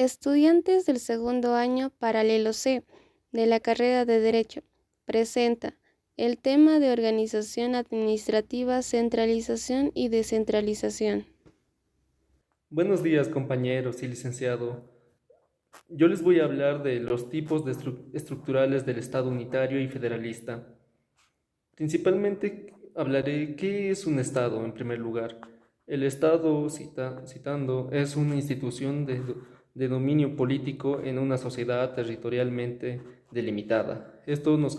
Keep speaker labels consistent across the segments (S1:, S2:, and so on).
S1: Estudiantes del segundo año paralelo C de la carrera de Derecho presenta el tema de organización administrativa, centralización y descentralización.
S2: Buenos días, compañeros y licenciado. Yo les voy a hablar de los tipos estructurales del Estado unitario y federalista. Principalmente hablaré qué es un Estado en primer lugar. El Estado, citando, es una institución de dominio político en una sociedad territorialmente delimitada. Esto nos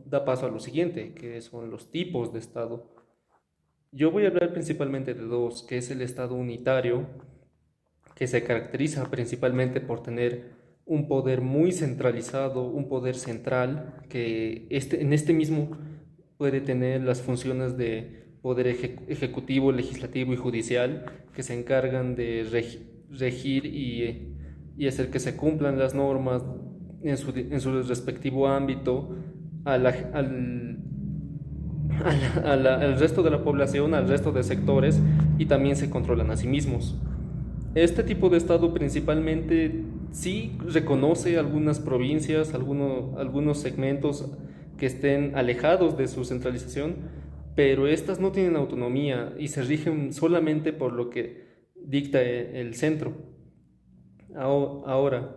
S2: da paso a lo siguiente, que son los tipos de Estado. Yo voy a hablar principalmente de dos, que es el Estado unitario, que se caracteriza principalmente por tener un poder muy centralizado, un poder central, que en este mismo puede tener las funciones de poder ejecutivo, legislativo y judicial, que se encargan de regir y hacer que se cumplan las normas en su respectivo ámbito a al resto de la población, al resto de sectores, y también se controlan a sí mismos. Este tipo de Estado principalmente sí reconoce algunas provincias, algunos segmentos que estén alejados de su centralización, pero estas no tienen autonomía y se rigen solamente por lo que dicta el centro. Ahora,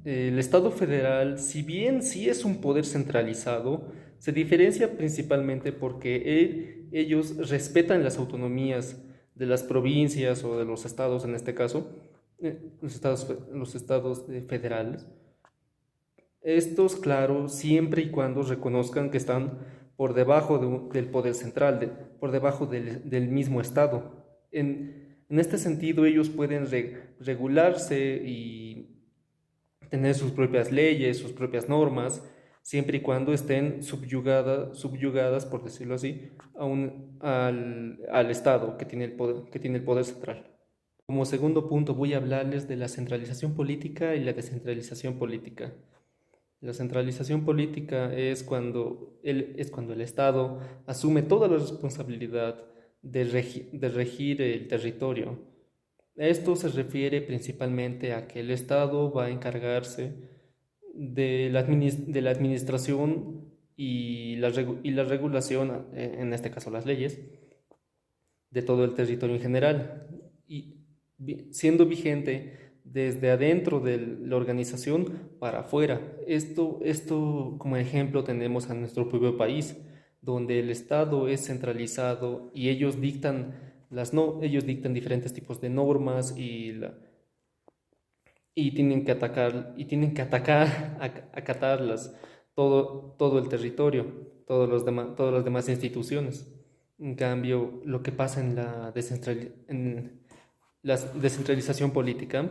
S2: el Estado federal, si bien sí es un poder centralizado, se diferencia principalmente porque ellos respetan las autonomías de las provincias o de los estados, en este caso, los estados federales. Estos, claro, siempre y cuando reconozcan que están por debajo del poder central, por debajo del mismo Estado. En este sentido, ellos pueden regularse y tener sus propias leyes, sus propias normas, siempre y cuando estén subyugadas, por decirlo así, al Estado que tiene el poder central. Como segundo punto voy a hablarles de la centralización política y la descentralización política. La centralización política es cuando el Estado asume toda la responsabilidad de regir el territorio. Esto se refiere principalmente a que el Estado va a encargarse de la administración y la regulación, en este caso las leyes, de todo el territorio en general, y siendo vigente desde adentro de la organización para afuera. Esto como ejemplo tenemos a nuestro propio país, donde el Estado es centralizado y ellos dictan ellos dictan diferentes tipos de normas y tienen que acatarlas todo el territorio, todas las demás instituciones. En cambio, lo que pasa en la descentralización política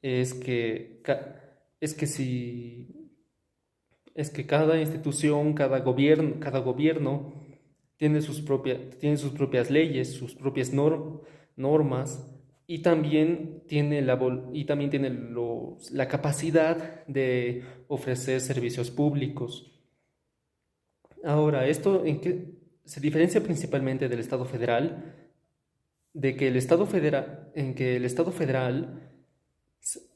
S2: es que, es que si es que cada institución, cada gobierno tiene sus propias leyes, sus propias normas, y también tiene la capacidad de ofrecer servicios públicos. Ahora, ¿esto en qué se diferencia principalmente del Estado federal? En que el Estado federal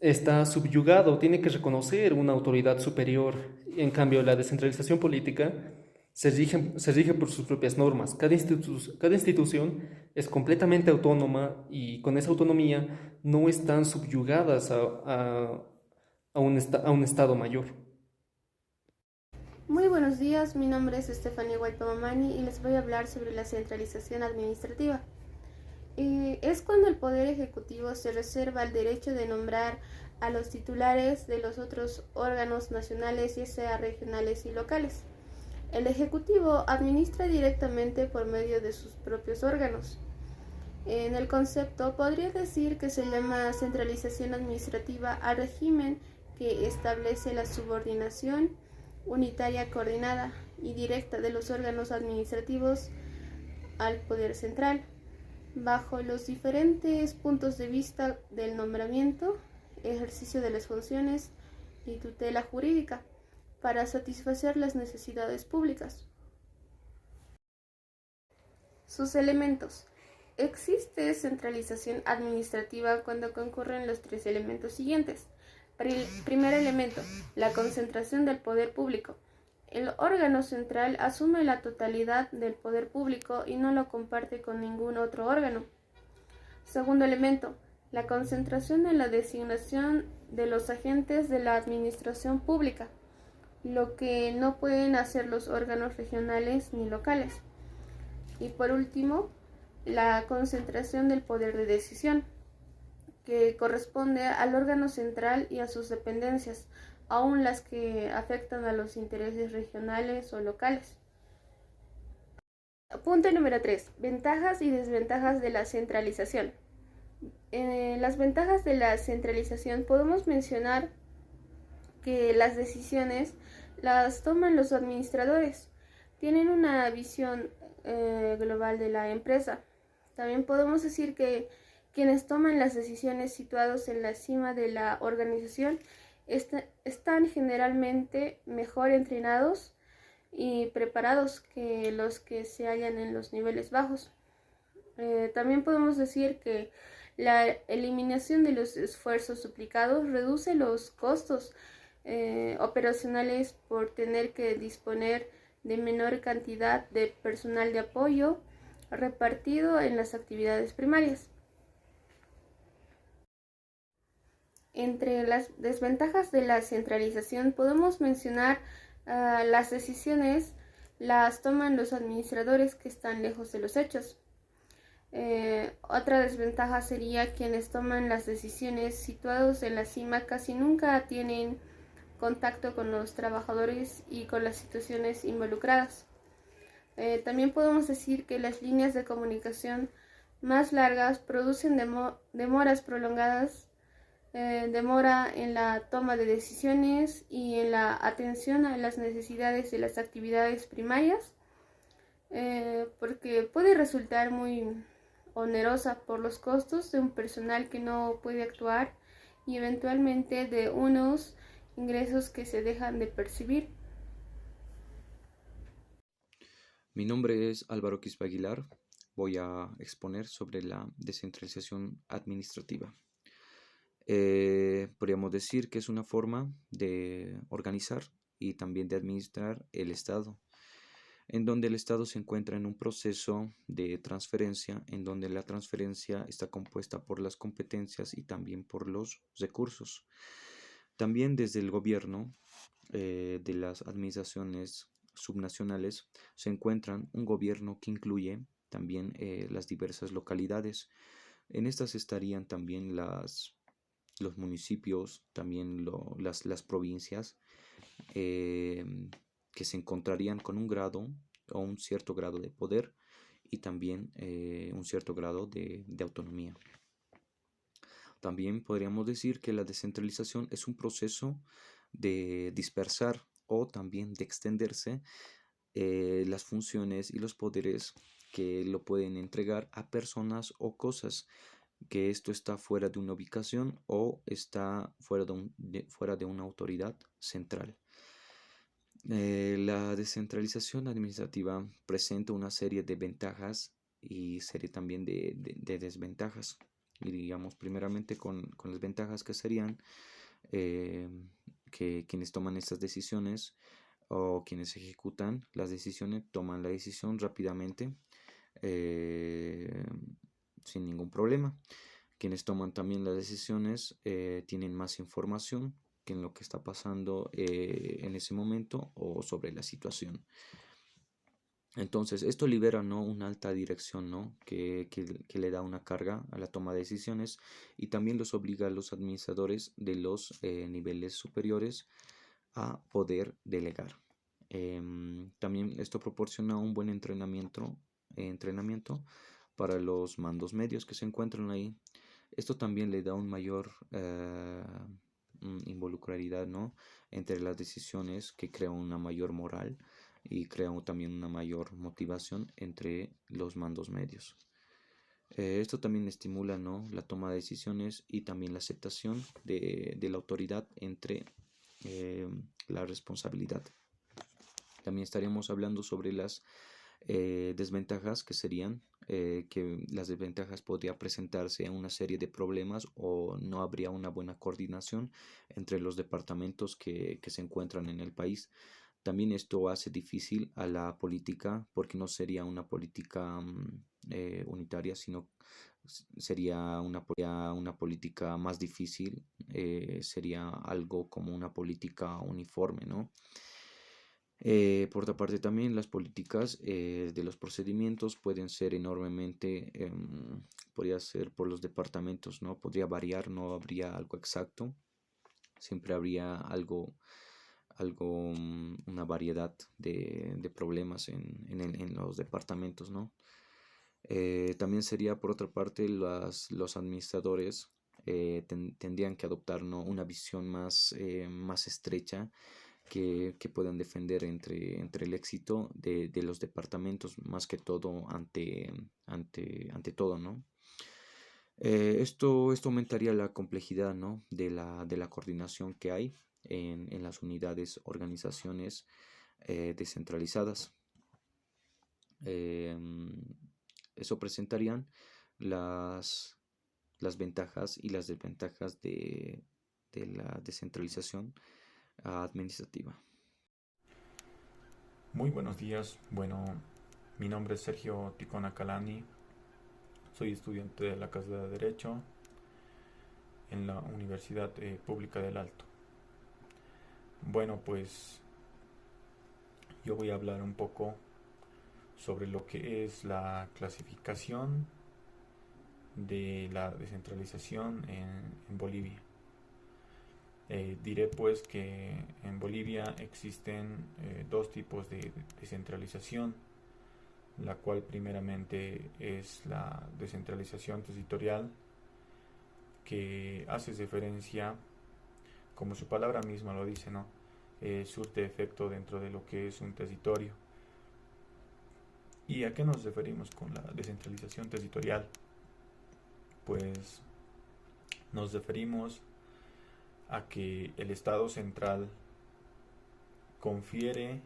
S2: está subyugado, tiene que reconocer una autoridad superior. En cambio, la descentralización política se rige por sus propias normas. Cada institución es completamente autónoma y con esa autonomía no están subyugadas a un Estado mayor.
S1: Muy buenos días, mi nombre es Estefania Guaypamamani y les voy a hablar sobre la centralización administrativa. Es cuando el Poder Ejecutivo se reserva el derecho de nombrar a los titulares de los otros órganos nacionales, ya sea regionales y locales. El Ejecutivo administra directamente por medio de sus propios órganos. En el concepto podría decir que se llama centralización administrativa al régimen que establece la subordinación unitaria, coordinada y directa de los órganos administrativos al poder central, bajo los diferentes puntos de vista del nombramiento, ejercicio de las funciones y tutela jurídica, para satisfacer las necesidades públicas. Sus elementos. Existe centralización administrativa cuando concurren los tres elementos siguientes. Primer elemento, la concentración del poder público. El órgano central asume la totalidad del poder público y no lo comparte con ningún otro órgano. Segundo elemento, la concentración en la designación de los agentes de la administración pública, lo que no pueden hacer los órganos regionales ni locales. Y por último, la concentración del poder de decisión, que corresponde al órgano central y a sus dependencias, aun las que afectan a los intereses regionales o locales. Punto número 3. Ventajas y desventajas de la centralización. Las ventajas de la centralización podemos mencionar que las decisiones las toman los administradores, tienen una visión global de la empresa. También podemos decir que quienes toman las decisiones situados en la cima de la organización están generalmente mejor entrenados y preparados que los que se hallan en los niveles bajos. También podemos decir que la eliminación de los esfuerzos duplicados reduce los costos operacionales por tener que disponer de menor cantidad de personal de apoyo repartido en las actividades primarias. Entre las desventajas de la centralización podemos mencionar las decisiones las toman los administradores que están lejos de los hechos. Otra desventaja sería quienes toman las decisiones situados en la cima casi nunca tienen contacto con los trabajadores y con las situaciones involucradas. También podemos decir que las líneas de comunicación más largas producen demoras prolongadas, demora en la toma de decisiones y en la atención a las necesidades de las actividades primarias, porque puede resultar muy onerosa por los costos de un personal que no puede actuar y eventualmente de unos ingresos que se dejan de percibir.
S3: Mi nombre es Álvaro Quispe Aguilar. Voy a exponer sobre la descentralización administrativa. Podríamos decir que es una forma de organizar y también de administrar el Estado, en donde el Estado se encuentra en un proceso de transferencia, en donde la transferencia está compuesta por las competencias y también por los recursos. También desde el gobierno de las administraciones subnacionales se encuentran un gobierno que incluye también las diversas localidades. En estas estarían también los municipios, también las provincias, que se encontrarían con un grado o un cierto grado de poder y también un cierto grado de autonomía. También podríamos decir que la descentralización es un proceso de dispersar o también de extenderse las funciones y los poderes que lo pueden entregar a personas o cosas, que esto está fuera de una ubicación o está fuera de una autoridad central. La descentralización administrativa presenta una serie de ventajas y serie también de desventajas. Y digamos primeramente con las ventajas que serían que quienes toman estas decisiones o quienes ejecutan las decisiones toman la decisión rápidamente sin ningún problema. Quienes toman también las decisiones tienen más información que en lo que está pasando en ese momento o sobre la situación. Entonces, esto libera, ¿no?, una alta dirección, ¿no?, que le da una carga a la toma de decisiones y también los obliga a los administradores de los niveles superiores a poder delegar. También esto proporciona un buen entrenamiento para los mandos medios que se encuentran ahí. Esto también le da un mayor involucralidad, ¿no?, entre las decisiones, que crea una mayor moral y crea también una mayor motivación entre los mandos medios. Esto también estimula, ¿no?, la toma de decisiones y también la aceptación de la autoridad entre la responsabilidad. También estaríamos hablando sobre las desventajas, que serían que las desventajas podría presentarse una serie de problemas o no habría una buena coordinación entre los departamentos que se encuentran en el país. También esto hace difícil a la política porque no sería una política unitaria, sino sería una política más difícil, sería algo como una política uniforme, ¿no? Por otra parte, también las políticas de los procedimientos pueden ser enormemente, podría ser por los departamentos, ¿no? Podría variar, no habría algo exacto, siempre habría una variedad de problemas en los departamentos, ¿no? También sería, por otra parte, los administradores tendrían que adoptar, ¿no?, una visión más estrecha que puedan defender entre el éxito de los departamentos, más que todo ante todo, ¿no? Esto aumentaría la complejidad, ¿no?, de la coordinación que hay en las unidades, organizaciones descentralizadas. Em, Eso presentarían las ventajas y las desventajas de la descentralización administrativa.
S4: Muy buenos días. Bueno, mi nombre es Sergio Ticona Calani. Soy estudiante de la carrera de Derecho en la Universidad Pública del Alto. Bueno, pues yo voy a hablar un poco sobre lo que es la clasificación de la descentralización en Bolivia. Diré pues que en Bolivia existen dos tipos de descentralización, la cual primeramente es la descentralización territorial, que hace referencia, como su palabra misma lo dice, ¿no? Surte efecto dentro de lo que es un territorio. ¿Y a qué nos referimos con la descentralización territorial? Pues nos referimos a que el Estado central confiere,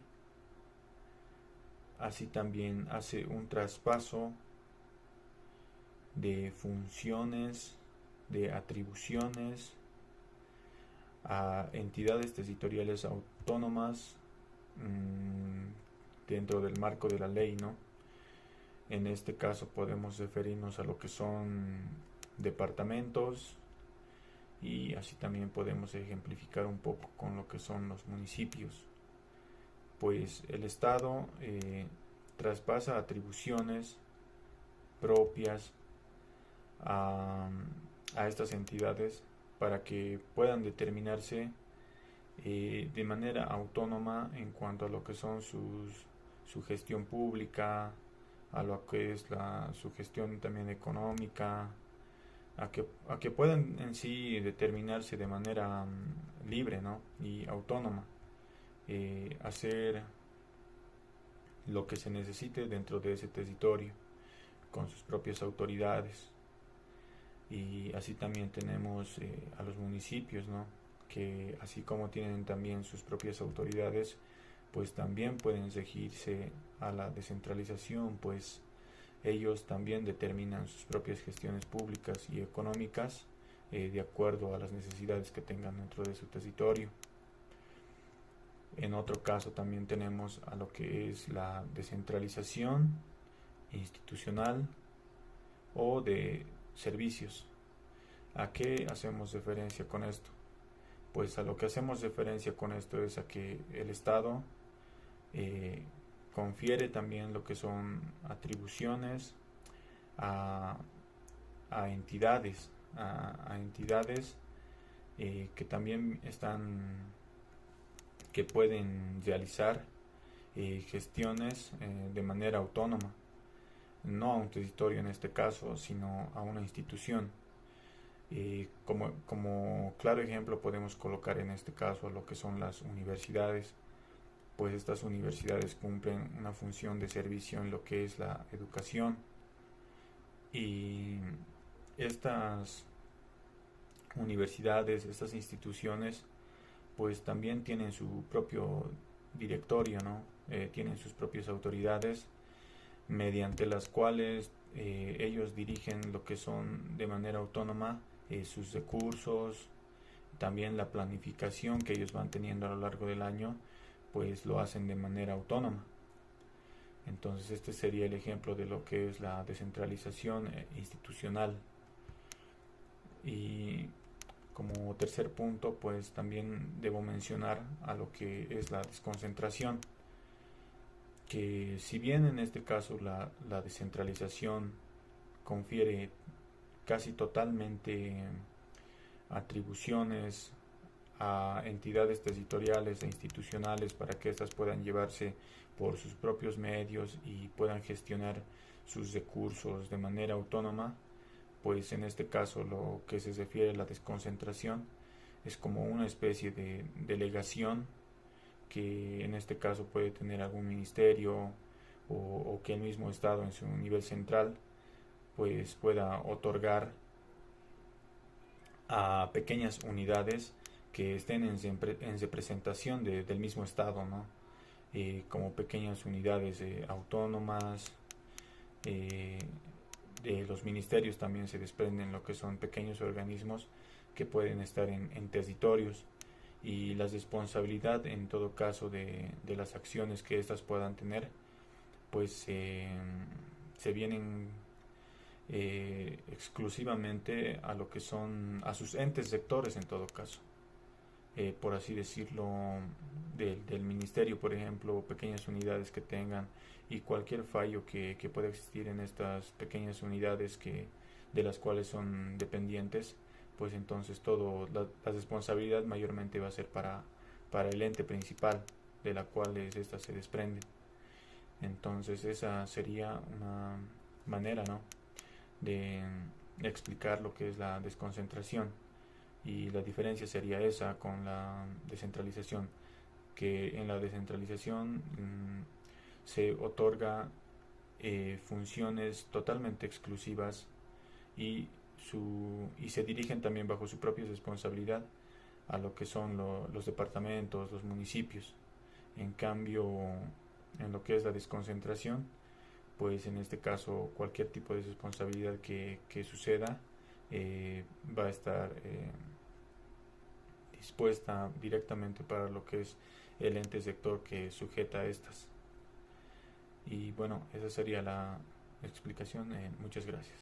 S4: así también hace un traspaso de funciones, de atribuciones a entidades territoriales autónomas dentro del marco de la ley, ¿no? En este caso podemos referirnos a lo que son departamentos, y así también podemos ejemplificar un poco con lo que son los municipios. Pues el Estado traspasa atribuciones propias a estas entidades para que puedan determinarse de manera autónoma en cuanto a lo que son su gestión pública, a lo que es su gestión también económica, a que puedan en sí determinarse de manera libre, ¿no?, y autónoma, hacer lo que se necesite dentro de ese territorio con sus propias autoridades. Y así también tenemos a los municipios, ¿no?, que así como tienen también sus propias autoridades, pues también pueden regirse a la descentralización, pues ellos también determinan sus propias gestiones públicas y económicas de acuerdo a las necesidades que tengan dentro de su territorio. En otro caso también tenemos a lo que es la descentralización institucional o de servicios. ¿A qué hacemos referencia con esto? Pues a lo que hacemos referencia con esto es a que el Estado confiere también lo que son atribuciones a entidades, a entidades que también que pueden realizar gestiones de manera autónoma, no a un territorio en este caso, sino a una institución. Como claro ejemplo podemos colocar en este caso lo que son las universidades, pues estas universidades cumplen una función de servicio en lo que es la educación, y estas universidades, estas instituciones, pues también tienen su propio directorio, ¿no? Tienen sus propias autoridades mediante las cuales ellos dirigen lo que son de manera autónoma sus recursos, también la planificación que ellos van teniendo a lo largo del año, pues lo hacen de manera autónoma. Entonces este sería el ejemplo de lo que es la descentralización institucional. Y como tercer punto, pues también debo mencionar a lo que es la desconcentración, que si bien en este caso la descentralización confiere casi totalmente atribuciones a entidades territoriales e institucionales para que éstas puedan llevarse por sus propios medios y puedan gestionar sus recursos de manera autónoma, pues en este caso lo que se refiere a la desconcentración es como una especie de delegación que en este caso puede tener algún ministerio o que el mismo Estado en su nivel central pues pueda otorgar a pequeñas unidades que estén en representación del mismo Estado, ¿no? Como pequeñas unidades autónomas. De los ministerios también se desprenden lo que son pequeños organismos que pueden estar en territorios, y la responsabilidad en todo caso de las acciones que éstas puedan tener pues se vienen exclusivamente a lo que son a sus entes sectores en todo caso, por así decirlo, del ministerio, por ejemplo, pequeñas unidades que tengan, y cualquier fallo que pueda existir en estas pequeñas unidades de las cuales son dependientes, pues entonces la responsabilidad mayormente va a ser para el ente principal de la cual estas se desprenden. Entonces esa sería una manera, ¿no?, de explicar lo que es la desconcentración, y la diferencia sería esa con la descentralización, que en la descentralización se otorga funciones totalmente exclusivas y se dirigen también bajo su propia responsabilidad a lo que son los departamentos, los municipios. En cambio, en lo que es la desconcentración, pues en este caso cualquier tipo de responsabilidad que suceda va a estar dispuesta directamente para lo que es el ente sector que sujeta a estas. Y bueno, esa sería la explicación. Muchas gracias.